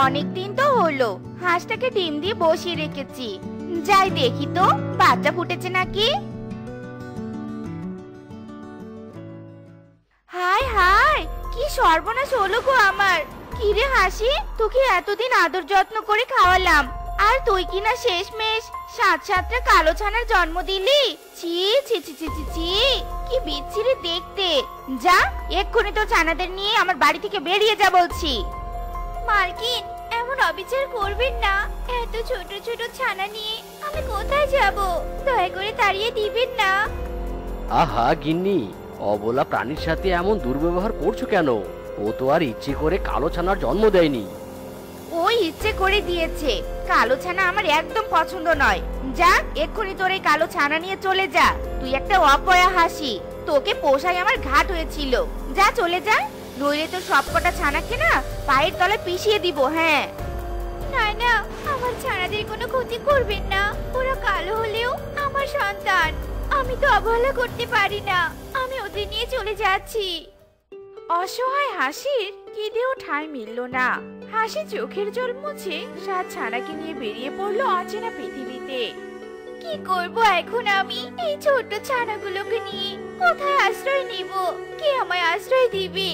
অনেক দিন তো হলো হাঁসটাকে ডিম দিয়ে বসিয়ে রেখেছি। যাই দেখি তো বাচ্চা ফুটেছে নাকি। হায় হায়, কি সর্বনাশ হলো গো আমার। কি রে হাসি, তোকে এতদিন আদর যত্ন করে খাওয়ালাম, আর তুই কিনা শেষমেশ সাতটা কালো ছানার জন্ম দিলি। ছি ছি ছি ছি ছি ছি, কি বিচ্ছিরি দেখতে। যা এক্ষুনি তো ছানাদের নিয়ে আমার বাড়ি থেকে বেরিয়ে যা বলছি। মালকিন, এমন অবিচার করবেন না। এত ছোট ছোট ছানা নিয়ে আমি কোথায় যাব? দয়া করে তাড়িয়ে দিবেন না। আহা গিন্নি, অবলা প্রাণীর সাথে এমন দুর্ব্যবহার করছো কেন? ও তো আর ইচ্ছে করে কালো ছানার জন্ম দেয়নি। ওই ইচ্ছে করে দিয়েছে। কালো ছানা আমার একদম পছন্দ নয়। যা এক্ষুনি তোর এই কালো ছানা নিয়ে চলে যা। তুই একটা অপয়া হাসি, তোকে পোষায় আমার ঘাট হয়েছিল। যা চলে যা, নইলে তোর সবকটা ছানাকে না পায়ের তলায় পিষিয়ে দিব। হ্যাঁ না না, আমার ছানাদের কোনো ক্ষতি করবেন না। ওরা কালো হলেও আমার সন্তান, আমি তো অবহেলা করতে পারি না। আমি ওদের নিয়ে চলে যাচ্ছি। অসহায় হাসির কেঁদেও ঠাঁই মিলল না। হাসি চোখের জল মুছে সাত ছানাকে নিয়ে বেরিয়ে পড়লো অচেনা পৃথিবীতে। কি করব এখন আমি এই ছোট্ট ছানাগুলোকে নিয়ে? কোথায় আশ্রয় নিব? কে আমায় আশ্রয় দিবে?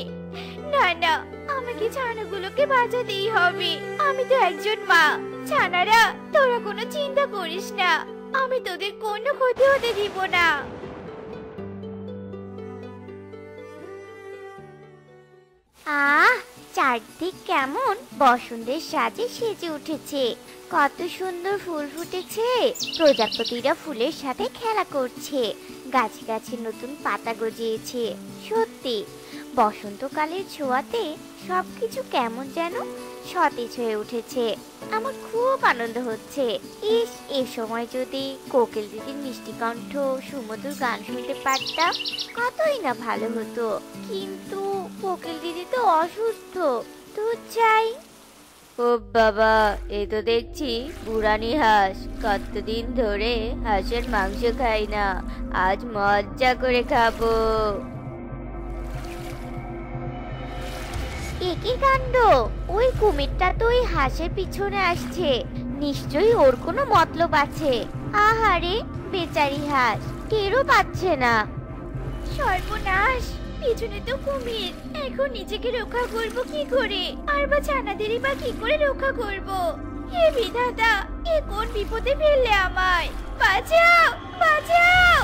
না না, আমাকে ছানাগুলোকে বাঁচাতেই হবে। আমি তো একজন মা। ছানারা, তোরা কোনো চিন্তা করিস না, আমি তোদের কোনো ক্ষতি হতে দিব না। আহ, চারদিক কেমন বসন্তের সাজে সেজে উঠেছে। কত সুন্দর ফুল ফুটেছে। প্রজাপতিরা ফুলের সাথে খেলা করছে। গাছে গাছে নতুন পাতা গজিয়েছে। সত্যি বসন্তকালের ছোঁয়াতে সবকিছু কেমন যেন সতেজ হয়ে উঠেছে। আমার খুব আনন্দ হচ্ছে। ইস, এ সময় যদি কোকিল দিদির মিষ্টি কণ্ঠ, সুমধুর গান শুনতে পারতাম, কতই না ভালো হতো। কিন্তু কোকিল দিদি তো অসুস্থ। তো চাই। ও বাবা, এই তো দেখছি বুড়ানি হাঁস। কতদিন ধরে হাঁসের মাংস খাই না, আজ মজা করে খাবো। একই কাণ্ড, ওই কুমিরটা তো ওই হাঁসের পিছনে আসছে। নিশ্চয়ই ওর কোনো মতলব আছে। আহারে বেচারি হাঁস, টেরও পাচ্ছে না। সর্বনাশ, পিছনে তো কুমির। এখন নিজেকে রক্ষা করব কি করে? আর বা ছানাদেরই বা কি করে রক্ষা করব? হে বিধাতা, এ কোন বিপদে ফেললে আমায়? বাঁচাও, বাঁচাও।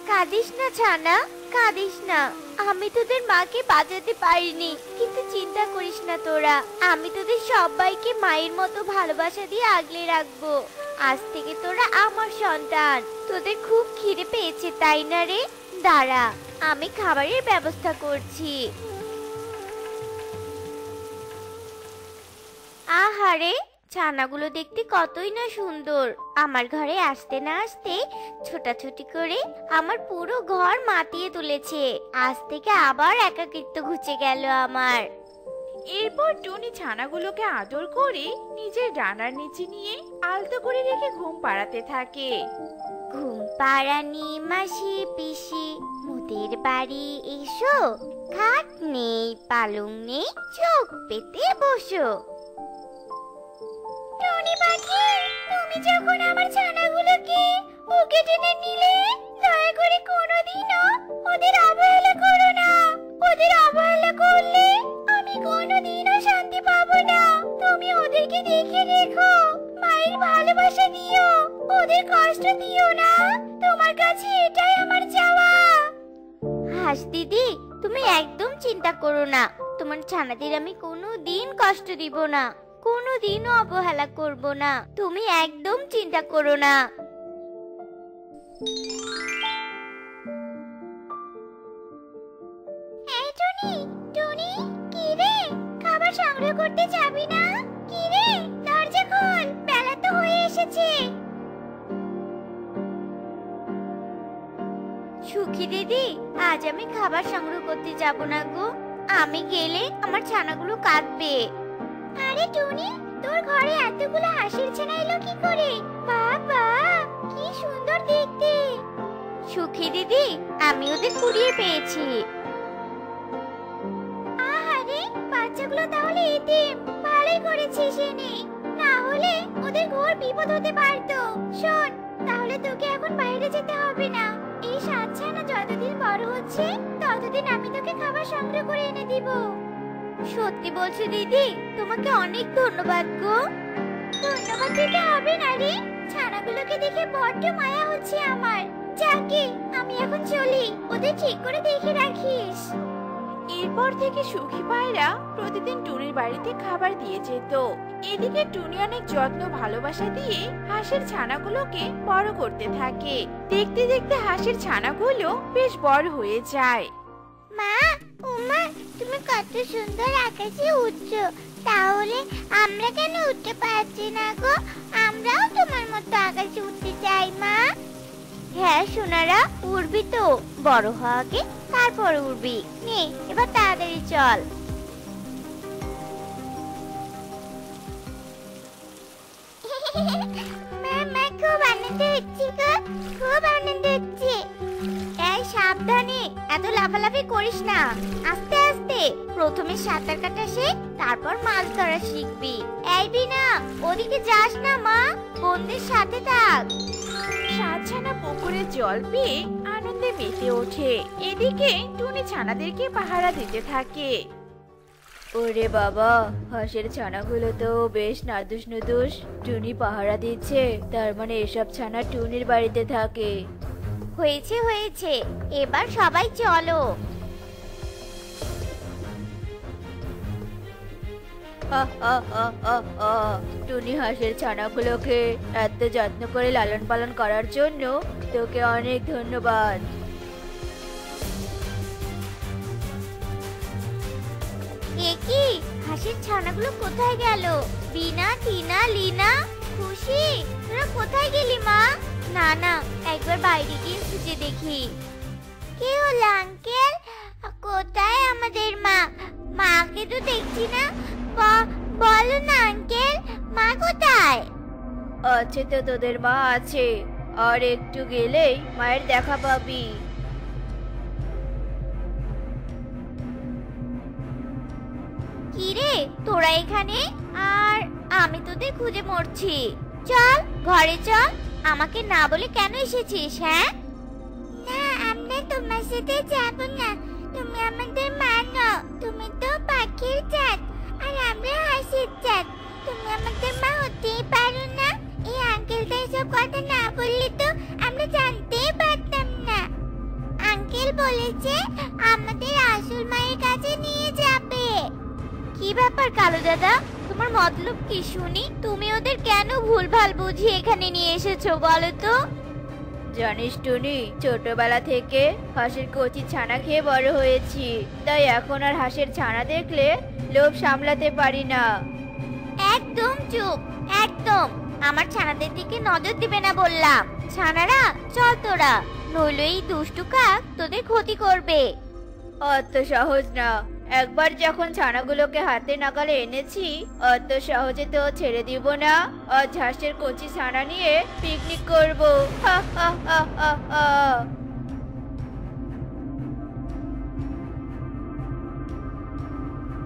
কাঁদিস না ছানা, কাঁদিস না। আমি তোদের মাকে বাঁচাতে পারিনি, কিন্তু চিন্তা করিস না তোরা। আমি তোদের সবাইকে মায়ের মতো ভালোবাসা দিয়ে আগলে রাখবো। আজ থেকে তোরা আমার সন্তান। তোদের খুব খিদে পেয়েছে তাই না রে? দাঁড়া, আমি খাবারের ব্যবস্থা করছি। আহারে, ছানাগুলো দেখতে কতই না সুন্দর। আমার ঘরে আসতে না আসতে ছোটাছুটি করে আমার পুরো ঘর মাতিয়ে তুলেছে। আজ থেকে আবার একাকিত্ব ঘুচে গেল আমার। এরপর টুনি ছানাগুলোকে আদর করে নিজের ডানার নিচে নিয়ে আলতো করে রেখে ঘুম পাড়াতে থাকে। ঘুম পাড়ানি মাসি পিসি মোদের বাড়ি এসো। খাট নেই পালং নেই, চোখ পেতে বসো। টুনি পাখি, তুমি যখন আমার ছানাগুলোকে বুকে টেনে নিলে, দয়া করে কোনোদিনও ওদের অবহেলা করো না। ওদের অবহেলা করলে আমি কোনোদিনও শান্তি পাবো না। তুমি ওদেরকে দেখে রেখো, মায়ের ভালোবাসা দিও, ওদের কষ্ট দিও না। তোমার কাছে এটাই আমার চাওয়া। হাঁস দিদি, তুমি একদম চিন্তা করো না। তোমার ছানাদের আমি কোনোদিন কষ্ট দিব না, কোনোদিনও অবহেলা করব না। তুমি একদম চিন্তা করো না। এই টুনি, টুনি, কি রে? খাবার সংগ্রহ করতে যাবি না? কি রে, দরজা খোল, বেলা তো হয়ে এসেছে। সুখী দিদি, আজ আমি খাবার সংগ্রহ করতে যাব না গো। আমি গেলে আমার ছানাগুলো কাঁদবে। আরে টুনি, তোর ঘরে এতগুলো হাঁসের ছানা এলো কি করে? সুখী দিদি, আমি ওদের কুড়িয়ে পেয়েছি। আরে বাচ্চাগুলো তাহলে এতিম, ভালোই করেছিস এনে, না হলে ওদের ঘোর বিপদ হতে পারতো। শোন, তাহলে তোকে এখন বাইরে যেতে হবে না। এই সাতছানা যতদিন বড় হচ্ছে ততদিন আমি তোকে খাবার সংগ্রহ করে এনে দিব। সত্যি বলছো দিদি? তোমাকে অনেক ধন্যবাদ গো। ধন্যবাদ দিতে হবে না রে, ছানাগুলোকে দেখে বড্ড মায়া হচ্ছে আমার। যাকে আমি এখন চলি, ওদের ঠিক করে দেখে রাখিস। এরপর থেকে সুখী পায়রা প্রতিদিন টুনির বাড়িতে খাবার দিয়ে যেত। এদিকে টুনি অনেক যত্ন ভালোবাসা দিয়ে হাঁসের ছানাগুলোকে বড় করতে থাকে। দেখতে দেখতে হাঁসের ছানাগুলো বেশ বড় হয়ে যায়। মা, ওমা, তুমি কত সুন্দর আকাশে উড়ছো, তাহলে আমরা কেন উঠতে পারছি না গো? আমরাও তোমার মতো আকাশে উঠতে চাই মা। হ্যাঁ সোনারা, উড়বি তো, বড় হওয়া আগে তারপর উড়বি। নে এবার তাড়াতাড়ি চল। মা, খুব আনন্দ হচ্ছে গো, খুব আনন্দ হচ্ছে। এই সাবধানে, এত লাফালাফি করিস না, আস্তে আস্তে। প্রথমে সাঁতার কাটা শেখ, তারপর মাছ ধরা শিখবি। এই বিনা, ওদিকে যাস না মা, বন্ধুদের সাথে থাক। সাতছানা পুকুরে জল পেয়ে আনন্দে মেতে ওঠে। এদিকে টুনি ছানাদেরকে পাহারা দিতে থাকে। ওরে বাবা, হাঁসের ছানাগুলো তো বেশ নাদুস নুদুস। টুনি পাহারা দিচ্ছে, তার মানে এসব ছানা টুনির বাড়িতে থাকে। হয়েছে হয়েছে, এবার সবাই চলো। টুনি হাঁসের ছানাগুলোকে এত যত্ন করে লালন পালন করার জন্য তোকে অনেক ধন্যবাদ। এ কি, হাঁসের ছানাগুলো কোথায় গেল? বিনা, টিনা, লিনা, খুশি, তোরা কোথায় গেলি মা? না না, একবার বাইরে গিয়ে খুঁজে দেখি। কি হলো আঙ্কেল, কোথায় আমাদের মা? মাকে তো দেখছি না, বলো না আঙ্কেল, মা কোথায়? আছে তো, তোদের মা আছে, আর একটু গেলেই মায়ের দেখা পাবি। কি রে তোরা এখানে? আর আমি তোদের খুঁজে মরছি। চল ঘরে চল। আমাকে না বলে কেন এসেছিস? হ্যাঁ না, আমরা তোমার সাথে যাব না। তুমি আমাদের মা নও, তুমি তো পাখির জাত, আর আমরা হাঁসের জাত। তুমি আমাদের মা হতেই পারো না। এই আঙ্কেলটা এসব কথা না বললে তো আমরা জানতেই পারতাম না। আঙ্কেল বলেছে আমাদের আসল মায়ের কাছে নিয়ে যাবে। কি ব্যাপার কালো দাদা, তোমার মতলব কি শুনি? তুমি ওদের কেন ভুলভাল বুঝিয়ে এখানে নিয়ে এসেছো বলো তো? জানিস টুনি, ছোটবেলা থেকে হাঁসের কচি ছানা খেয়ে বড় হয়েছি, তাই এখন আর হাঁসের ছানা দেখলে লোভ সামলাতে পারি না। একদম চুপ, একদম। আমার ছানাদের দিকে নজর দিবে না বললাম। ছানারা চল তোরা, নইলে এই দুষ্টু কাক তোদের ক্ষতি করবে। অত সহজ না, একবার যখন ছানাগুলোকে হাতে নাগালে এনেছি, অত সহজে তো ছেড়ে দিব না। আজ হাঁসের কচি ছানা নিয়ে পিকনিক করব। হা হা হা হা হা।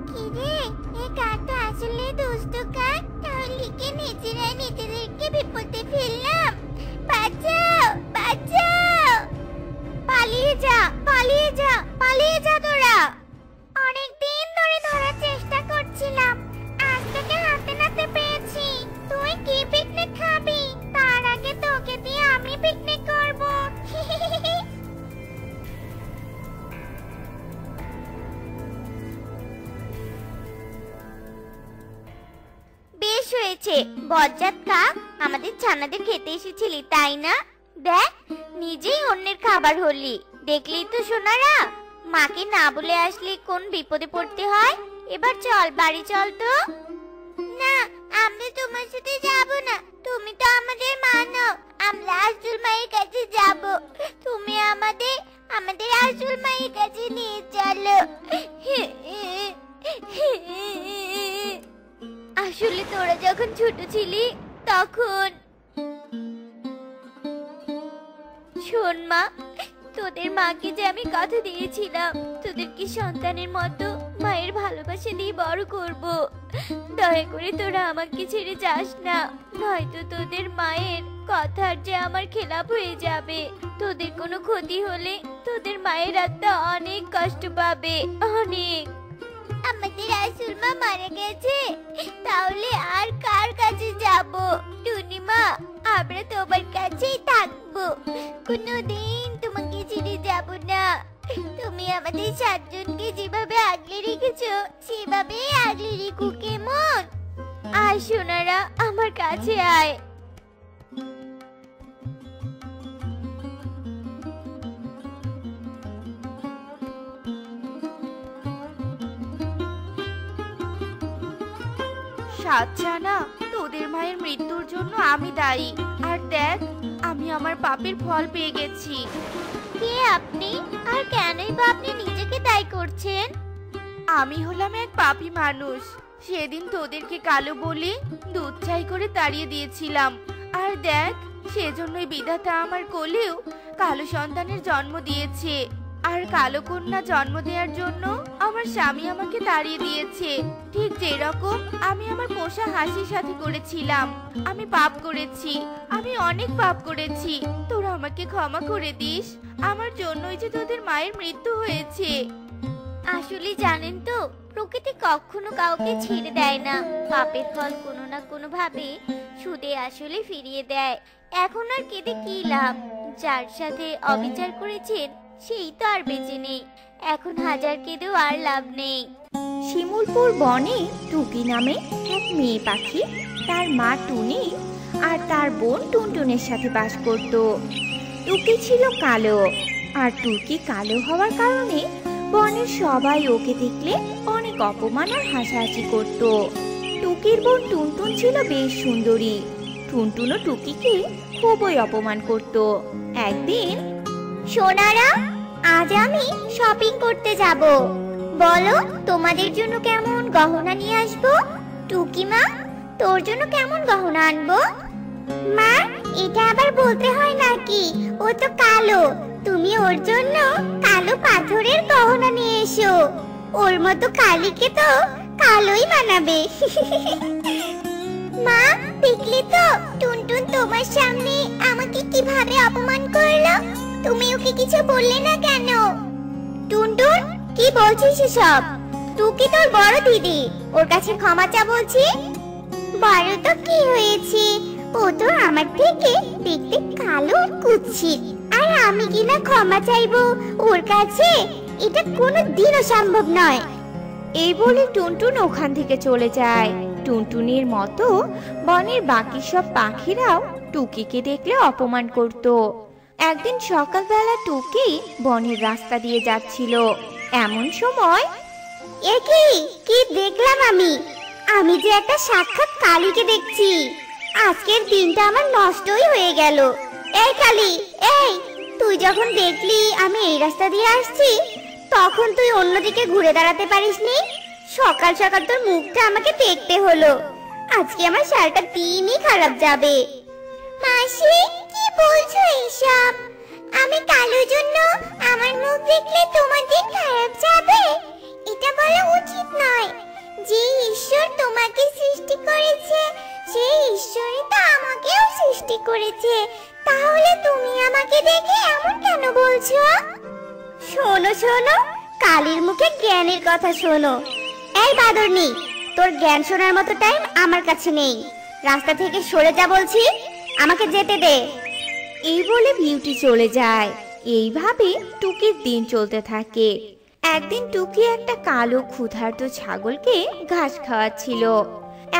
কি রে, এই কাক তো আসলে দুষ্টু কাক। তাহলে কি নিজেরাই নিজেদেরকে বিপদে ফেললাম? বাঁচাও, বাঁচাও! পালিয়ে যা, পালিয়ে যা, পালিয়ে যা তোরা। অনেকদিন ধরে ধরার চেষ্টা করছিলাম, আজ তোকে হাতে নাতে পেয়েছি। তুই কি পিকনিক খাবি? তার আগে তোকে দিয়ে আমি পিকনিক করব। বেশ হয়েছে, বজ্জাত কাক, আমাদের ছানাদের খেতে এসেছিলি তাই না? দেখ, নিজেই অন্যের খাবার হলি। দেখলেই তো সোনারা, মাকে না বলে আসলে কোন বিপদে পড়তে হয়। এবার চল বাড়ি চল তো। না, আমরা তোমার সাথে যাব না। তুমি তো আমাদের মা নও, আমরা আসল মায়ের কাছে যাব। তুমি আমাদের আসল মায়ের কাছে নিয়ে চলো। আসলে তোরা যখন ছোট ছিলি তখন। শোন মা, তোদের মাকে যে আমি কথা দিয়েছিলাম তোদেরকে সন্তানের মতো মায়ের ভালোবাসা দিয়ে বড় করব। দয়া করে তোরা আমাকে ছেড়ে যাস না, নয়তো তোদের মায়ের কথার যে আমার খেলাপ হয়ে যাবে। তোদের কোনো ক্ষতি হলে তোদের মায়ের আত্মা অনেক কষ্ট পাবে, অনেক। আমাদের আসল মা মারা গেছে, তাহলে আর কার কাছে যাব? টুনি মা, আমরা তোমার কাছেই থাকবো, কোনোদিন তোমাকে ছেড়ে যাব না। তুমি আমাদের 7 জনকে যেভাবে আগলে রেখেছো সেভাবেই আগলে রেখো, কেমন? আয় সোনারা, আমার কাছে আয়। সাতজানা, তোদের মায়ের মৃত্যুর জন্য আমি দায়ী। আর দেখ, আমি আমার পাপের ফল পেয়ে গেছি। কে আপনি, আর কেনই বা আপনি নিজেকে দায়ী করছেন? আমি হলাম এক পাপী মানুষ। সেদিন তোদেরকে কালো বলে দুধ ছাই করে তাড়িয়ে দিয়েছিলাম। আর দেখ, সেজন্যই বিধাতা আমার কোলেও কালো সন্তানের জন্ম দিয়েছে। আর কালো কন্যা জন্ম দেওয়ার জন্য আমার স্বামী আমাকে তাড়িয়ে দিয়েছে। ঠিক যেরকম আমি আমার পোষা হাসির সাথে করেছিলাম। আমি পাপ করেছি, আমি অনেক পাপ করেছি। তোরা আমাকে ক্ষমা করে দিস। আমার জন্যই যে তোদের মায়ের মৃত্যু হয়েছে। আসলে জানেন তো, প্রকৃতি কখনো কাউকে ছেড়ে দেয় না। পাপের ফল কোনো না কোনো ভাবে সুদে আসলে ফিরিয়ে দেয়। এখন আর কেঁদে কি লাভ? যার সাথে অবিচার করেছেন সেই তো আর বেঁচে নেই। এখন হাজার কেঁদেও আর লাভ নেই। শিমুলপুর বনে টুকি নামে এক মেয়ে পাখি, তার মা টুনি আর তার বোন টুনটুনের সাথে বাস করত। টুকি ছিল কালো, আর টুকি কালো হওয়ার কারণে বনের সবাই ওকে দেখলে অনেক অপমান আর হাসাহাসি করত। টুকির বোন টুনটুন ছিল বেশ সুন্দরী। টুনটুনও টুকিকে খুবই অপমান করত। একদিন, সোনারা, আজ আমি শপিং করতে যাব। বলো তোমাদের জন্য কেমন গহনা নিয়ে আসবো? টুকি মা, তোর জন্য কেমন গহনা আনবো? মা, এটা আবার বলতে হয় নাকি? ও তো কালো, তুমি ওর জন্য কালো পাথরের গহনা নিয়ে এসো। ওর মতো কালিকে তো কালোই মানাবে। মা, দেখলে তো টুনটুন তোমার সামনে আমাকে কিভাবে অপমান করলো। তুমি ওকে কিছু বললে না কেন? টুনটুন, কি বলছিস এসব? টুকি তোর বড় দিদি, ওর কাছে ক্ষমা চা বলছি। বড় তো কি হয়েছে, ও তো আমার থেকে দেখতে কালো আর কুৎসিত, আর আমি কিনা ক্ষমা চাইবো ওর কাছে? এটা কোনোদিনও সম্ভব নয়। এই বলে টুনটুন ওখান থেকে চলে যায়। টুনটুনির মতো বনের বাকি সব পাখিরাও টুকিকে দেখলে অপমান করত। একদিন সকালবেলা টুকি বনের রাস্তা দিয়ে যাচ্ছিল। এমন সময়, এ কি দেখলাম আমি? আমি যে একটা সাক্ষাৎ কালীকে দেখছি। আজকের দিনটা আমার নষ্টই হয়ে গেল। এই কালী, এই, তুই যখন দেখলি আমি এই রাস্তা দিয়ে আসছি, তখন তুই অন্যদিকে ঘুরে দাঁড়াতে পারিসনি? সকাল সকাল তোর মুখটা আমাকে দেখতে হলো। আজকে আমার সারাটা দিনই খারাপ যাবে। মাসি, কি বলছো এসব? আমি কালোর জন্য আমার মুখ দেখলে তোমার দিন খারাপ যাবে? এটা বলা উচিত নয়। যে ঈশ্বর তোমাকে সৃষ্টি করেছে সেই ঈশ্বরই তো আমাকেও সৃষ্টি করেছে। তাহলে তুমি আমাকে দেখে এমন কেন বলছো? শোনো শোনো, কালীর মুখে জ্ঞানের কথা শোনো। এই বাদরনি, তোর জ্ঞান শোনার মতো টাইম আমার কাছে নেই। রাস্তা থেকে সরে যা বলছি, আমাকে যেতে দে। এই বলে বিউটি চলে যায়। এইভাবে টুকির দিন চলতে থাকে। একদিন টুকি একটা কালো ক্ষুধার্ত ছাগলকে ঘাস খাওয়াচ্ছিল।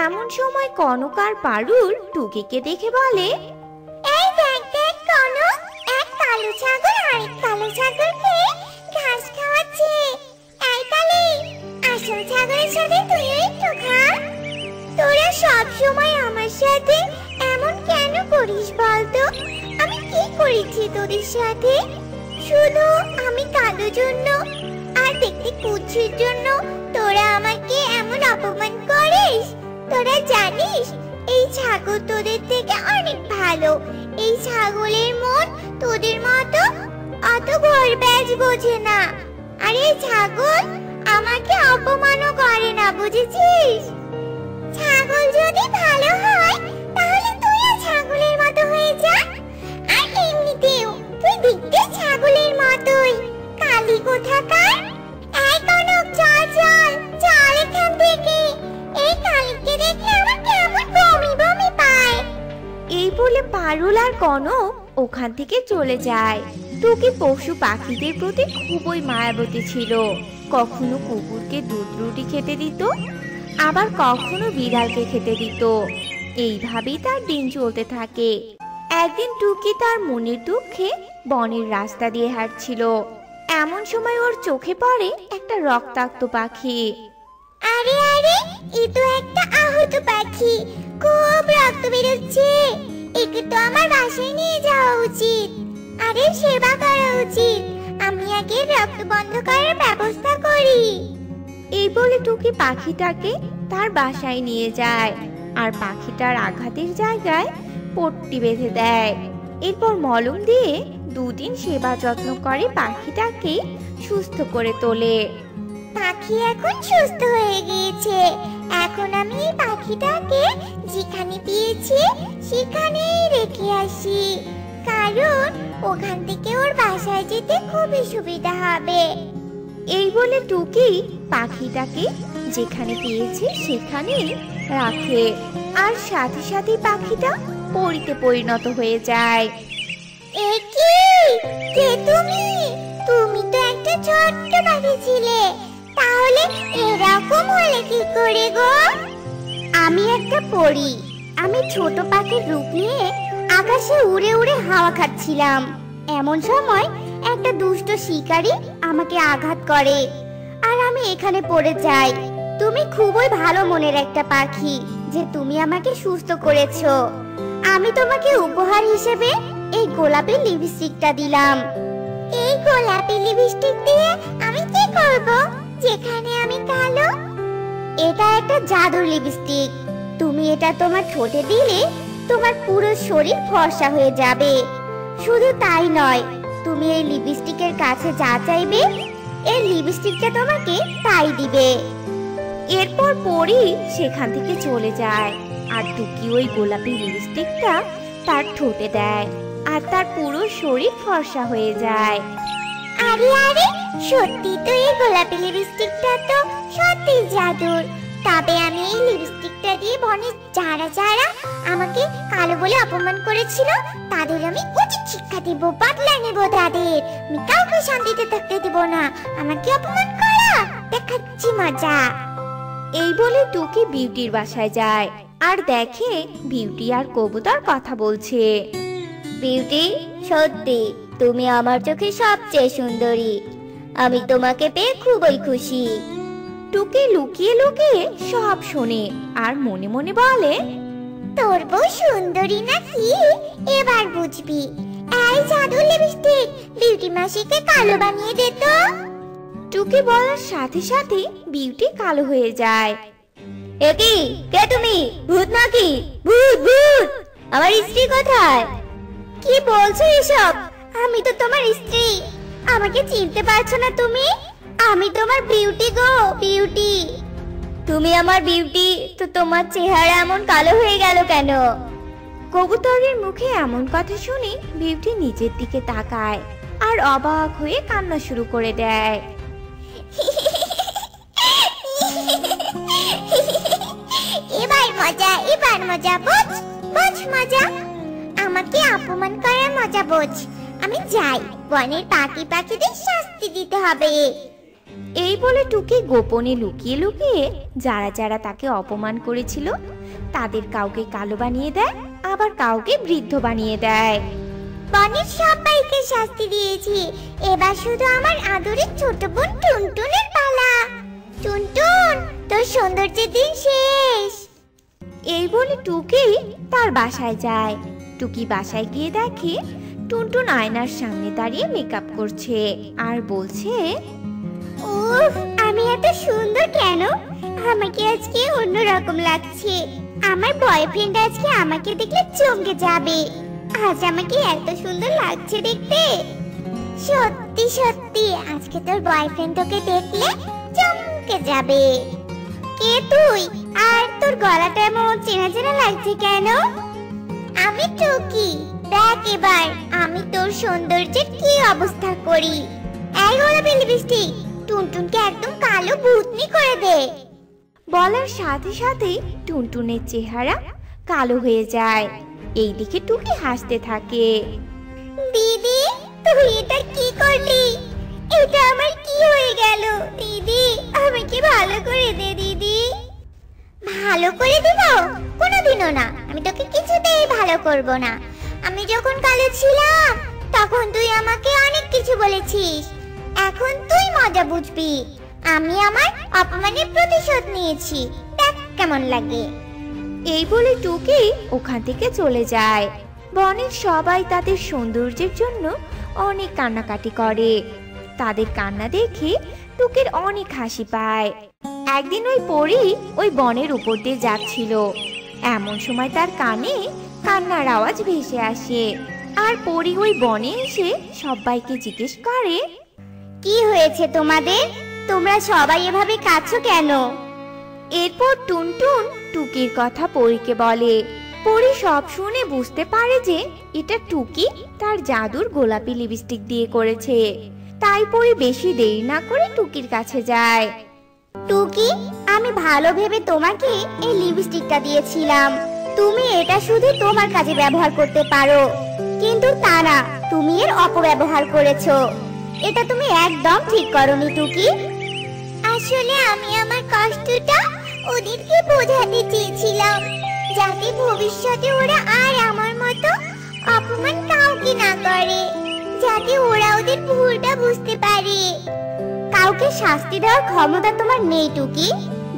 এমন সময় কনক আর পারুল টুকিকে দেখে বলে, এই দেখ দেখ কনক, এক কালো ছাগল আরেক কালো ছাগলকে ঘাস খাওয়াচ্ছে। এই কালী, আসল ছাগলের সাথে তুইও একটু খা। তোরা সব সময় আমার সাথে এমন কেন করিস বলতো? আমি কি করেছি তোদের সাথে? শুধু আমি কালো জন্য আর দেখতে কুৎসিত জন্য তোরা আমাকে এমন অপমান করিস? তোরা জানিস এই ছাগল তোদের থেকে অনেক ভালো। এই ছাগলের মন তোদের মতো অত ঘর ব্যাজ বোঝে না। আরে ছাগল আমাকে অপমানও করে না, বুঝেছিস? ছাগল যদি ভালো হয় তাহলে তুইও ছাগলের মতো হয়ে যা। আর এমনিতেও তুই দেখতে ছাগলের মতোই, কালি কোথাকার। এই কনক চল চল চল এখান থেকে, এই কালিকে দেখলে আমার কেমন বমি বমি পায়। এই বলে পারুল আর কনক ওখান থেকে চলে যায়। টুকি পশু পাখিদের প্রতি খুবই মায়াবতী ছিল। কখনো কুকুরকে দুধ রুটি খেতে দিত, আবার কখনো বিড়ালকে খেতে দিত। এইভাবেই তার দিন চলতে থাকে। একদিন টুকি তার মনের দুঃখে বনের রাস্তা দিয়ে হাঁটছিল। এমন সময় ওর চোখে পড়ে একটা রক্তাক্ত পাখি। আরে আরে, এ তো একটা আহত পাখি, খুব রক্ত বেরোচ্ছে। একে তো আমার বাসায় নিয়ে যাওয়া উচিত, আরে সেবা করা উচিত। আমি আগে রক্ত বন্ধ করার ব্যবস্থা করি। এই বলে টুকি পাখিটাকে তার বাসায় নিয়ে যায় আর পাখিটার আঘাতের জায়গায় পট্টি বেঁধে দেয়। এরপর মলম দিয়ে 2 দিন সেবা যত্ন করে পাখিটাকে সুস্থ করে তোলে। পাখি এখন সুস্থ হয়ে গিয়েছে। এখন আমি এই পাখিটাকে যেখানে পেয়েছি সেখানেই রেখে আসি, কারণ ওখান থেকে ওর বাসায় যেতে খুবই সুবিধা হবে। এই বলে টুকি পাখিটাকে যেখানে পেয়েছে সেখানেই রাখে, আর সাথে সাথে পাখিটা পরিতে পরিণত হয়ে যায়। এ কি? কে তুমি? তুমি তো একটা ছোট্ট পাখি ছিলে, তাহলে এরকম হলে কি করে গো? আমি একটা পরী। আমি ছোট পাখির রূপ নিয়ে আকাশে উড়ে উড়ে হাওয়া খাচ্ছিলাম। এমন সময় একটা দুষ্ট শিকারী আমাকে আঘাত করে আর আমি এখানে পড়ে যাই। তুমি খুবই ভালো মনের একটা পাখি যে তুমি আমাকে সুস্থ করেছো। আমি তোমাকে উপহার হিসেবে এই গোলাপি লিপস্টিকটা দিলাম। এই গোলাপি লিপস্টিক দিয়ে আমি কি করব যেখানে আমি কালো? এটা একটা জাদুর লিপস্টিক। তুমি এটা তোমার ঠোঁটে দিলে তোমার পুরো শরীর ফর্সা হয়ে যাবে। শুধু তাই নয়, তুমি এই লিপস্টিকের কাছে যা চাইবে এই লিপস্টিকটা তোমাকে তাই দিবে। এরপর পরি সেখান থেকে চলে যায় আর টুকি ওই গোলাপি লিপস্টিকটা তার ঠোঁটে দেয় আর তার পুরো শরীর ফর্সা হয়ে যায়। আরে আরে, সত্যি তো এই গোলাপি লিপস্টিকটা তো সত্যি জাদুর। তবে আমি এই লিপস্টিকটা দিয়ে বনে যারা যারা আমাকে কালো বলে অপমান করেছিল তাদের আমি উচিত শিক্ষা দেব, বদলা নেব তাদের। আমি কাউকে শান্তিতে থাকতে দেব না। আমাকে অপমান করা দেখাচ্ছি মজা। এই বলে টুকি বিউটির বাসায় যায় আর দেখে বিউটি আর কবুতর কথা বলছে। বিউটি, সত্যি তুমি আমার চোখে সবচেয়ে সুন্দরী। আমি তোমাকে পেয়ে খুবই খুশি। টুকি লুকিয়ে লুকিয়ে সব শোনে আর মনে মনে বলে, তোর বউ সুন্দরী নাকি এবার বুঝবি। এই জাদু লিপস্টিক বিউটি মাসিকে কালো বানিয়ে দে তো। টুকি বলার সাথে সাথে বিউটি কালো হয়ে যায়। এ কি? কে তুমি? ভূত নাকি? ভূত ভূত! আমার স্ত্রী কোথায়? কি বলছো এসব? আমি তো তোমার স্ত্রী। আমাকে চিনতে পারছো না তুমি? আমি তোমার বিউটি গো, বিউটি। তুমি আমার বিউটি, তো তোমার চেহারা এমন কালো হয়ে গেল কেন? কবুতরের মুখে এমন কথা শুনে বিউটি নিচের দিকে তাকায় আর অবাক হয়ে কান্না শুরু করে দেয়। এবার মজা, এবার মজা, বোঝ বোঝ মজা। আমাকে অপমান করার মজা বোঝ। আমি যাই, বনের পাখি পাখিদের শাস্তি দিতে হবে। এই বলে টুকি গোপনে লুকিয়ে লুকিয়ে যারা যারা তাকে অপমান করেছিল তাদের কাউকে কালো বানিয়ে দেয়, আবার কাউকে বৃদ্ধ বানিয়ে দেয়। বনের সবাইকে শাস্তি দিয়েছি, এবার শুধু আমার আদরের ছোট বোন টুনটুনের পালা। টুনটুন, তোর সৌন্দর্যের দিন শেষ। এই বলে টুকি তার বাসায় যায়। টুকি বাসায় গিয়ে দেখে টুনটুন আয়নার সামনে দাঁড়িয়ে মেকআপ করছে আর বলছে, উফ, আমি এত সুন্দর কেন? আমাকে আজকে অন্যরকম লাগছে। আমার বয়ফ্রেন্ড আজকে আমাকে দেখলে চমকে যাবে। আজ আমাকে এত সুন্দর লাগছে দেখতে। সত্যি সত্যি আজকে তোর বয়ফ্রেন্ড তোকে দেখলে চমকে যাবে। কে তুই? আর তোর গলাটা এমন চেনা চেনা লাগছে কেন? আমি টুকি। দেখ এবার আমি তোর সৌন্দর্যের কি অবস্থা করি। এই গোলাপি লিপস্টিক, টুনটুনকে একদম কালো ভূতনি করে দে। বলার সাথে সাথে টুনটুনের চেহারা কালো হয়ে যায়। এইদিকে টুকি হাসতে থাকে। দিদি, তুই এটা কি করলি? এটা আমার কি হয়ে গেল? দিদি, আমাকে ভালো করে দে দিদি। ভালো করে দিব? কোনোদিনও না, আমি তোকে কিছুতেই ভালো করব না। আমি যখন কালো ছিলাম তখন তুই আমাকে অনেক কিছু বলেছিস। এখন তুই মজা বুঝবি। আমি আমার অপমানের প্রতিশোধ নিয়েছি, দেখ কেমন লাগে। এই বলে টুকি ওখান থেকে চলে যায়। বনের সবাই তাদের সৌন্দর্যের জন্য অনেক কান্নাকাটি করে। তাদের কান্না দেখে টুকির অনেক হাসি পায়। একদিন ওই পরী ওই বনের উপর দিয়ে যাচ্ছিল। এমন সময় তার কানে কান্নার আওয়াজ ভেসে আসে। আর পরী ওই বনে এসে সবাইকে জিজ্ঞেস করে, কি হয়েছে তোমাদের? তোমরা সবাই এভাবে কাঁদছো কেন? এরপর টুনটুন টুকির কথা পরীকে বলে। পরী সব শুনে বুঝতে পারে যে এটা টুকি তার জাদুর গোলাপি লিপস্টিক দিয়ে করেছে। তাই পরী বেশি দেরি না করে টুকির কাছে যায়। টুকি, আমি ভালো ভেবে তোমাকে এই লিপস্টিকটা দিয়েছিলাম। তুমি এটা শুধু তোমার কাজে ব্যবহার করতে পারো, কিন্তু তা না, তুমি এর অপব্যবহার করেছো। এটা তুমি একদম ঠিক করোনি টুকি। আসলে আমি আমার কষ্টটা ওদেরকে বোঝাতে চেয়েছিলাম, যাতে ভবিষ্যতে ওরা আর আমার মতো অপমান কাউকে না করে, যাতে ওরা ওদের ভুলটা বুঝতে পারে। কাউকে শাস্তি দেওয়ার ক্ষমতা তোমার নেই টুকি।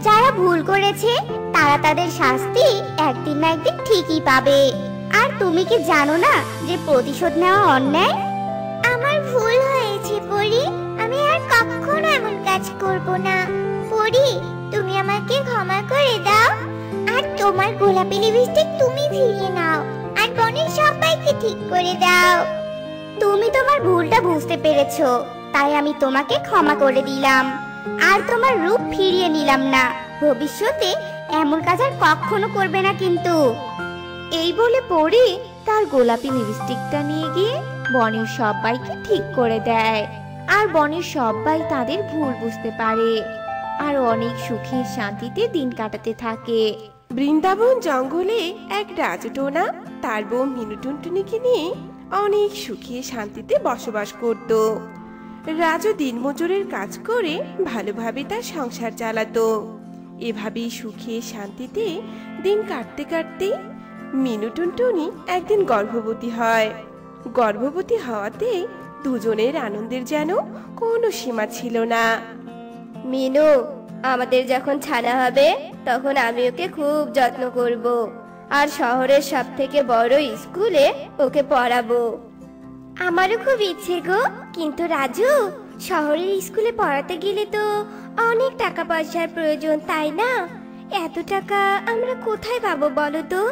যারা ভুল করেছে তারা তাদের শাস্তি একদিন না একদিন ঠিকই পাবে। আর তুমি কি জানো না যে প্রতিশোধ নেওয়া অন্যায়? আমার ভুল হয়েছে পরি, আমি আর কখনো এমন কাজ করব না। পরি, তুমি আমাকে ক্ষমা করে দাও। আর তোমার গোলাপি লিপস্টিক তুমি ফিরিয়ে নাও, আর বনের সবাইকে ঠিক করে দাও। তুমি তোমার ভুলটা বুঝতে পেরেছো, তাই আমি তোমাকে ক্ষমা করে দিলাম। আর তোমার রূপ ফিরিয়ে নিলাম না। ভবিষ্যতে এমন কাজ আর কখনো করবে না কিন্তু। এই বলে পরী তার গোলাপি লিপস্টিকটা নিয়ে গিয়ে বনের সবাইকে ঠিক করে দেয়। আর বনের সবাই তাদের ভুল বুঝতে পারে আর অনেক সুখে শান্তিতে দিন কাটাতে থাকে। বৃন্দাবন জঙ্গলে এক রাজটোনা তার বউ মিনু টুনটুনিকে নিয়ে অনেক সুখে শান্তিতে বসবাস করত। রাজু দিনমজুরের কাজ করে ভালোভাবে তার সংসার চালাতো। এভাবেই সুখে শান্তিতে দিন কাটতে কাটতে মিনু টুনটুনি একদিন গর্ভবতী হয়। গর্ভবতী হওয়াতে দুজনের আনন্দের যেন কোনো সীমা ছিল না। মিনু, আমাদের যখন ছানা হবে তখন আমি ওকে খুব যত্ন করব, আর শহরের সবথেকে বড় স্কুলে ওকে পড়াবো। আমারও খুব ইচ্ছে গো, কিন্তু রাজু, শহরের স্কুলে পড়াতে গেলে তো অনেক টাকা পয়সার প্রয়োজন, তাই না? এত টাকা আমরা কোথায় পাবো বলো তো?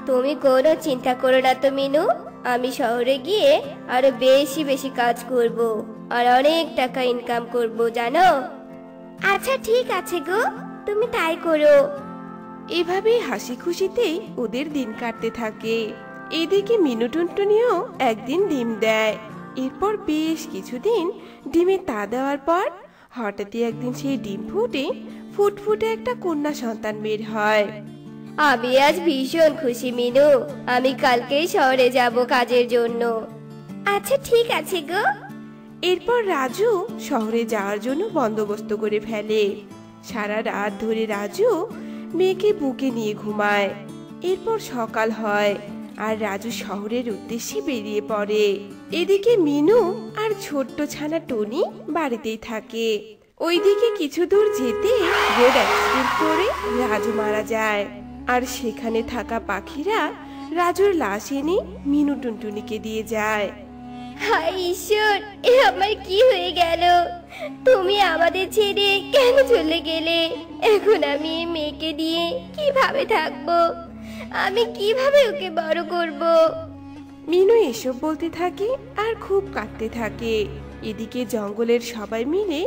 তুমি কোনো চিন্তা করো না তো মিনু, আমি শহরে গিয়ে আরো বেশি বেশি কাজ করব আর অনেক টাকা ইনকাম করব, জানো? আচ্ছা ঠিক আছে গো, তুমি তাই করো। এভাবে হাসি খুশিতে ওদের দিন কাটতে থাকে। এদিকে মিনু টুনটুনিও একদিন ডিম দেয়। এরপর বেশ কিছুদিন ডিমে তা দেওয়ার পর হঠাৎই একদিন সেই ডিম ফুটে ফুটফুটে একটা কন্যা সন্তান বের হয়। আমি আজ ভীষণ খুশি মিনু, আমি কালকেই শহরে যাব কাজের জন্য। আচ্ছা ঠিক আছে গো। এরপর রাজু শহরে যাওয়ার জন্য বন্দোবস্ত করে ফেলে। সারা রাত ধরে রাজু মেয়েকে বুকে নিয়ে ঘুমায়। এরপর সকাল হয় আর রাজু শহরের উদ্দেশ্যে বেরিয়ে পড়ে। এদিকে মিনু আর ছোট্ট ছানা টনি বাড়িতেই থাকে। ওইদিকে কিছু দূর যেতে রোড অ্যাক্সিডেন্ট করে রাজু মারা যায়। আর সেখানে থাকা পাখিরা রাজুর লাশ এনে মিনু টুনটুনিকে দিয়ে যায়। হায় ঈশ্বর, এ আমার কি হয়ে গেল? তুমি আমাদের ছেড়ে কেন চলে গেলে? এখন আমি এই মেয়েকে দিয়ে কিভাবে থাকবো? আমি কিভাবে ওকে বড় করব? মিনু এসব বলতে থাকে আর খুব কাঁদতে থাকে। এদিকে জঙ্গলের সবাই মিলে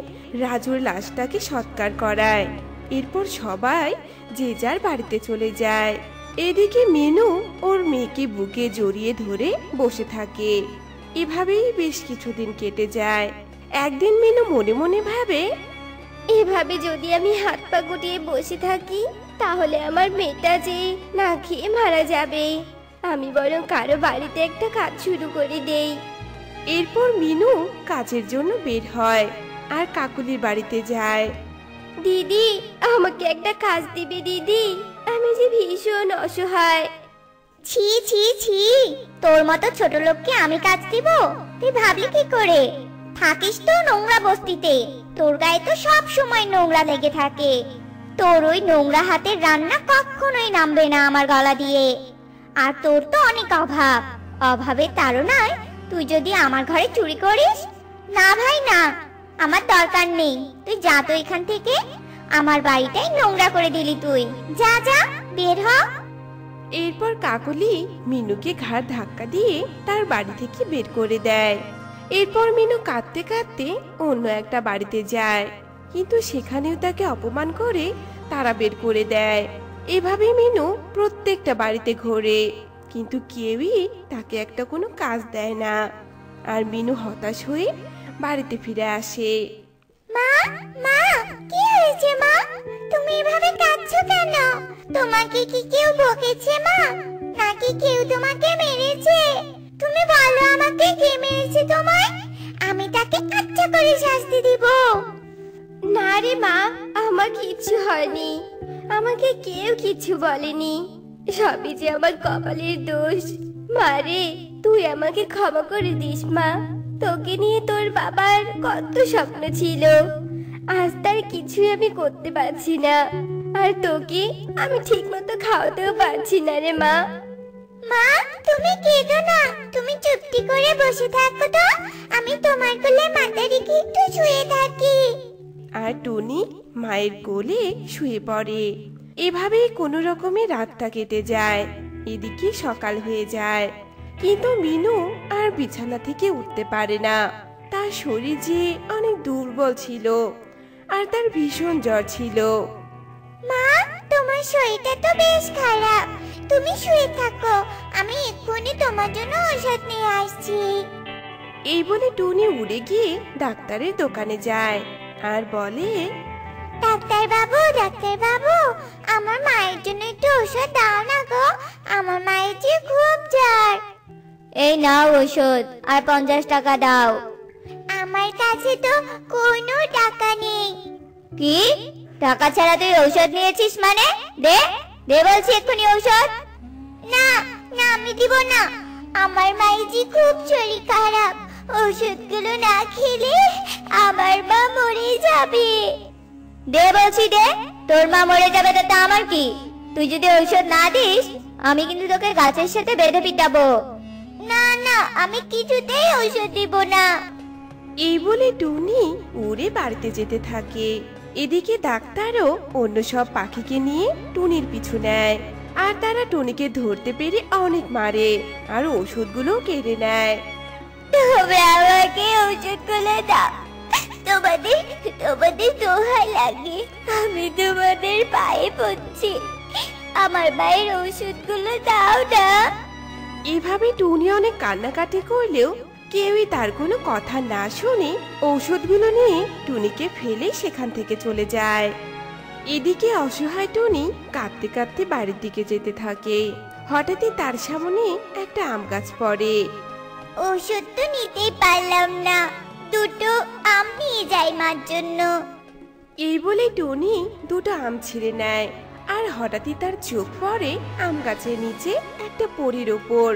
রাজুর লাশটাকে সৎকার করায়। এরপর সবাই যে যার বাড়িতে চলে যায়। এদিকে মিনু ওর মেয়েকে বুকে জড়িয়ে ধরে বসে থাকে। এভাবেই বেশ কিছুদিন কেটে যায়। একদিন মিনু মনে মনে ভাবে, এভাবে যদি আমি হাত পা গুটিয়ে বসে থাকি তাহলে আমার মেয়েটা যে না খেয়ে মারা যাবে। আমি বরং কারো বাড়িতে একটা কাজ শুরু করে দেই। এরপর মিনু কাজের জন্য বের হয় আর কাকুলির বাড়িতে যায়। দিদি, আমাকে একটা কাজ দিবে দিদি? আমি যে ভীষণ অসহায়। ছি ছি ছি, তোর মতো ছোট লোককে আমি কাজ দিব? তুই ভাবলি কি করে? থাকিস তো নোংরা বস্তিতে, তোর গায়ে তো সব সময় নোংরা লেগে থাকে। তোর ওই নোংরা হাতের রান্না কখনোই নামবে না আমার গলা দিয়ে। আর তোর তো অনেক অভাব, অভাবের তাড়নায় তুই যদি আমার ঘরে চুরি করিস। না ভাই না, আমার দরকার নেই, তুই যা তো এখান থেকে। আমার বাড়িটাই নোংরা করে দিলি তুই, যা যা বের হ। এরপর কাকলি মিনুকে ঘাড় ধাক্কা দিয়ে তার বাড়ি থেকে বের করে দেয়। এরপর মিনু কাঁদতে কাঁদতে অন্য একটা বাড়িতে যায়, কিন্তু সেখানেও তাকে অপমান করে তারা বের করে দেয়। এভাবে মিনু প্রত্যেকটা বাড়িতে ঘোরে, কিন্তু কেউই তাকে একটা কোনো কাজ দেয় না। আর মিনু হতাশ হয়ে বাড়িতে ফিরে আসে। মা, মা, কি হয়েছে মা? তুমি এভাবে কাঁদছো কেন? তোমাকে কি কেউ বকেছে মা? নাকি কেউ তোমাকে মেরেছে? তুমি বলো আমাকে, কে মেরেছে তোমায়? আমি তাকে আচ্ছা করে শাস্তি দিব। না রে মা, আমার কিচ্ছু হয়নি। আমাকে কেউ কিছু বলেনি। সবই যে আমার কপালের দোষ। মারে, তুই আমাকে ক্ষমা করে দিস মা। তোকে নিয়ে তোর বাবার কত স্বপ্ন ছিল, আজ তার কিছুই আমি করতে পারছি না। আর তোকে আমি ঠিক মতো খাওয়াতেও পারছি না রে মা। মা, তুমি কেঁদো না, তুমি চুপটি করে বসে থাকো তো। আমি তোমার কোলে মাথা রেখে একটু শুয়ে থাকি। আর টুনি মায়ের কোলে শুয়ে পড়ে। এভাবেই কোনো রকমে রাতটা কেটে যায়। এদিকে সকাল হয়ে যায়, কিন্তু মিনু আর বিছানা থেকে উঠতে পারে না। তার শরীর যে অনেক দুর্বল ছিল আর তার ভীষণ জ্বর ছিল। মা, তোমার শরীরটা তো বেশ খারাপ, তুমি শুয়ে থাকো, আমি এক্ষুনি তোমার জন্য ঔষধ নিয়ে আসছি। এই বলে টুনি উড়ে গিয়ে ডাক্তারের দোকানে যায় আর বলে, ডাক্তার বাবু, আমার মায়ের জন্য একটু ঔষধ দাও না গো, আমার মায়ের যে খুব জ্বর। এই নাও ঔষধ, আর 50 টাকা দাও। আমার কাছে তো কোনো টাকা নেই। কি? টাকা ছাড়া তুই ঔষধ নিয়েছিস মানে? দে দে বলছি এক্ষুনি ঔষধ। না না, আমি দিব না, আমার মায়ের যে খুব শরীর খারাপ, ওষুধগুলো না খেলে আমার মা মরে যাবে। দে বলছি দে, তোর মা মরে যাবে তাতে আমার কি? তুই যদি ঔষধ না দিস আমি কিন্তু তোকে গাছের সাথে বেঁধে পিটাবো। না না, আমি কিছুতেই ঔষধ দিব না। এই বলে টুনি উড়ে বাড়িতে যেতে থাকে। এদিকে ডাক্তারও অন্য সব পাখিকে নিয়ে টুনির পিছু নেয়, আর তারা টুনিকে ধরতে পেরে অনেক মারে আর ওষুধগুলো কেড়ে নেয়। তবে আমাকে ওষুধগুলো দাও, তোমাদের তোমাদের দোহাই লাগে, আমি তোমাদের পায়ে পড়ছি, আমার মায়ের ওষুধগুলো দাও না। এভাবে টুনি অনেক কান্নাকাটি করলেও কেউই তার কোনো কথা না শুনে ঔষধগুলো নিয়ে টুনিকে ফেলে সেখান থেকে চলে যায়। এদিকে অসহায় টুনি কাঁদতে কাঁদতে বাড়ির দিকে যেতে থাকে। হঠাৎই তার সামনে একটা আম গাছ পড়ে। ওষুধ তো নিতেই পারলাম না, দুটো আম নিয়ে যাই মার জন্য। এই বলে টুনি দুটো আম ছিঁড়ে নেয়, আর হঠাৎই তার চোখ পড়ে আম গাছের নিচে একটা পরীর ওপর।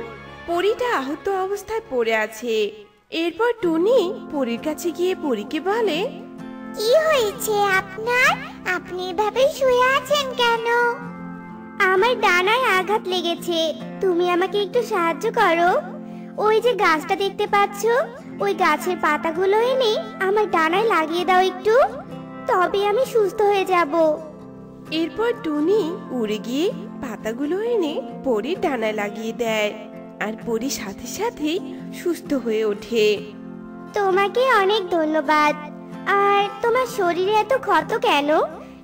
পরীটা আহত অবস্থায় পড়ে আছে। এরপর টুনি পরীর কাছে গিয়ে পরীকে বলে, কি হয়েছে আপনার? আপনি এভাবে শুয়ে আছেন কেন? আমার ডানায় আঘাত লেগেছে, তুমি আমাকে একটু সাহায্য করো। ওই যে গাছটা দেখতে পাচ্ছ, ওই গাছের পাতাগুলো এনে আমার ডানায় লাগিয়ে দাও একটু, তবে আমি সুস্থ হয়ে যাব। এরপর টুনি উড়ে গিয়ে পাতাগুলো এনে পরীর ডানায় লাগিয়ে দেয়, আর পরীর সাথে সাথেই সুস্থ হয়ে ওঠে। তোমাকে অনেক ধন্যবাদ। আর তোমার শরীরে এত ক্ষত কেন?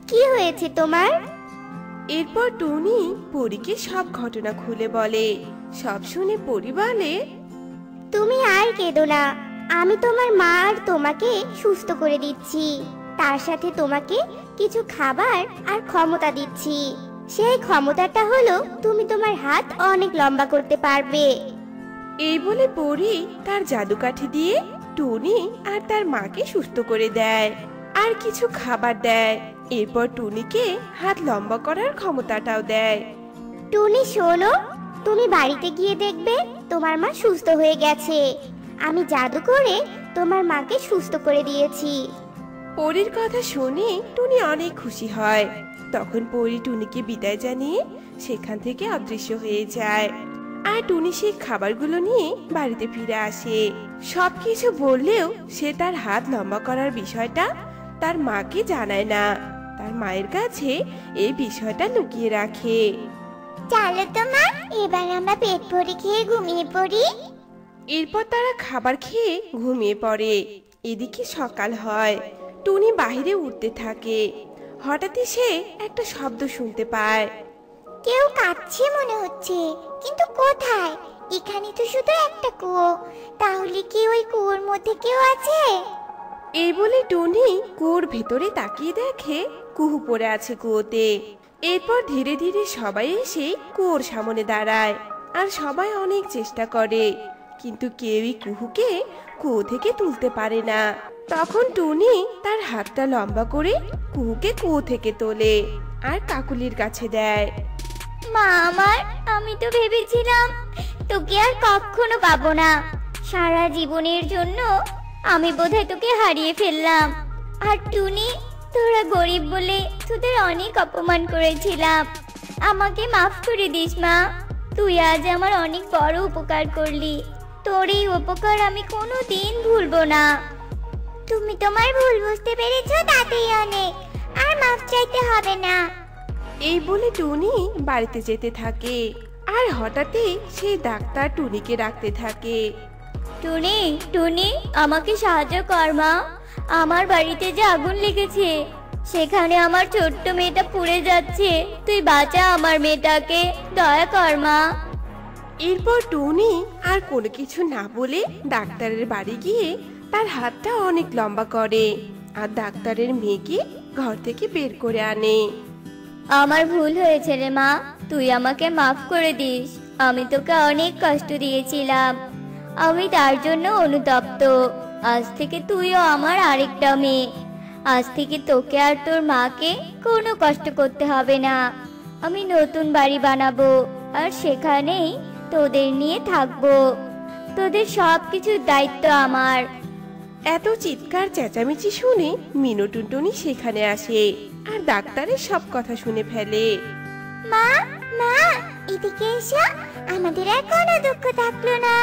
কি হয়েছে তোমার? এরপর টুনি পরীকে সব ঘটনা খুলে বলে। সব শুনে পরী বলে, তুমি আর কেঁদো না, আমি তোমার মা আর তোমাকে সুস্থ করে দিচ্ছি। তার সাথে তোমাকে কিছু খাবার আর ক্ষমতা দিচ্ছি। সেই ক্ষমতাটা হলো তুমি তোমার হাত অনেক লম্বা করতে পারবে। এই বলে পরী তার জাদুকাঠি দিয়ে টুনি আর তার মাকে সুস্থ করে দেয় আর কিছু খাবার দেয়। এরপর টুনিকে হাত লম্বা করার ক্ষমতাটাও দেয়। টুনি শোনো, তুমি বাড়িতে গিয়ে দেখবে তোমার মা সুস্থ হয়ে গেছে। আমি জাদু করে তোমার মাকে সুস্থ করে দিয়েছি। পরীর কথা শুনে টুনি অনেক খুশি হয়। তখন পরী টুনিকে বিদায় জানিয়ে সেখান থেকে অদৃশ্য হয়ে যায়। আর টুনি সেই খাবারগুলো নিয়ে বাড়িতে ফিরে আসে। সবকিছু বললেও সে তার হাত লম্বা করার বিষয়টা তার মাকে জানায় না। তার মায়ের কাছে এই বিষয়টা লুকিয়ে রাখে। চলো তো মা, এবার আমরা পেট ভরে খেয়ে ঘুমিয়ে পড়ি। এরপর তারা খাবার খেয়ে ঘুমিয়ে পড়ে। এদিকে সকাল হয়। টুনি বাইরে উঠতে থাকে। হঠাৎই সে একটা শব্দ শুনতে পায়। কেউ কাঁদছে মনে হচ্ছে, কিন্তু কোথায়? এখানে তো শুধু একটা কুয়ো। তাহলে কি ওই কুয়োর মধ্যে কেউ আছে? এই বলে টুনি কুয়োর ভেতরে তাকিয়ে দেখে কুহু পড়ে আছে কুয়োতে। এরপর ধীরে ধীরে সবাই এসে কুয়োর সামনে দাঁড়ায়। আর সবাই অনেক চেষ্টা করে, কিন্তু কেউই কুহুকে কুয়ো থেকে তুলতে পারে না। তখন টুনি তার হাতটা লম্বা করে কুহুকে কুয়ো থেকে তোলে আর কাকুলির কাছে দেয়। মা আমার, আমি তো ভেবেছিলাম তোকে আর কখনো পাবো না। সারা জীবনের জন্য আমি বোধহয় তোকে হারিয়ে ফেললাম। আর টুনি, তোরা গরিব বলে তোদের অনেক অপমান করেছিলাম। আমাকে মাফ করে দিস মা। তুই আজ আমার অনেক বড় উপকার করলি। তোর এই উপকার আমি কোনোদিন ভুলবো না। তুমি তোমার ভুল বুঝতে পেরেছো, তাতেই অনেক। আর মাফ চাইতে হবে না। এই বলে টুনি বাড়িতে যেতে থাকে। আর হঠাৎই সেই ডাক্তার টুনিকে ডাকতে থাকে। টুনি, টুনি, আমাকে সাহায্য কর মা। আমার বাড়িতে যে আগুন লেগেছে, সেখানে আমার ছোট্ট মেয়েটা পুড়ে যাচ্ছে। তুই বাঁচা আমার মেয়েটাকে, দয়া কর মা। এরপর টুনি আর কোনো কিছু না বলে ডাক্তারের বাড়ি গিয়ে তার হাতটা অনেক লম্বা করে আর ডাক্তারের মেয়েকে ঘর থেকে বের করে আনে। আমার ভুল হয়েছে রে মা, তুই আমাকে মাফ করে দিস। আমি তোকে অনেক কষ্ট দিয়েছিলাম, আমি তার জন্য অনুতপ্ত। আজ থেকে তুইও আমার আরেকটা মেয়ে। আজ থেকে তোকে আর তোর মাকে কোনো কষ্ট করতে হবে না। আমি নতুন বাড়ি বানাবো আর সেখানেই তোদের নিয়ে থাকবো। তোদের সব কিছুর দায়িত্ব আমার। এত চিৎকার চেঁচামেচি শুনে মিনু টুনটুনি সেখানে আসে আর ডাক্তারের সব কথা শুনে ফেলে। মা, মা, এদিকে এসো। আমাদের আর কোনো দুঃখ থাকলো না।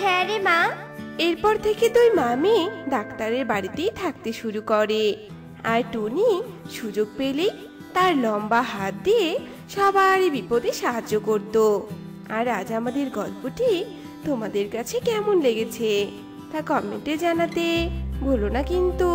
হ্যাঁ রে মা। এরপর থেকে দুই মামি ডাক্তারের বাড়িতেই থাকতে শুরু করে। আর টুনি সুযোগ পেলেই তার লম্বা হাত দিয়ে সবারই বিপদে সাহায্য করত। আর আজ আমাদের গল্পটি তোমাদের কাছে কেমন লেগেছে তা কমেন্টে জানাতে ভুলো না কিন্তু।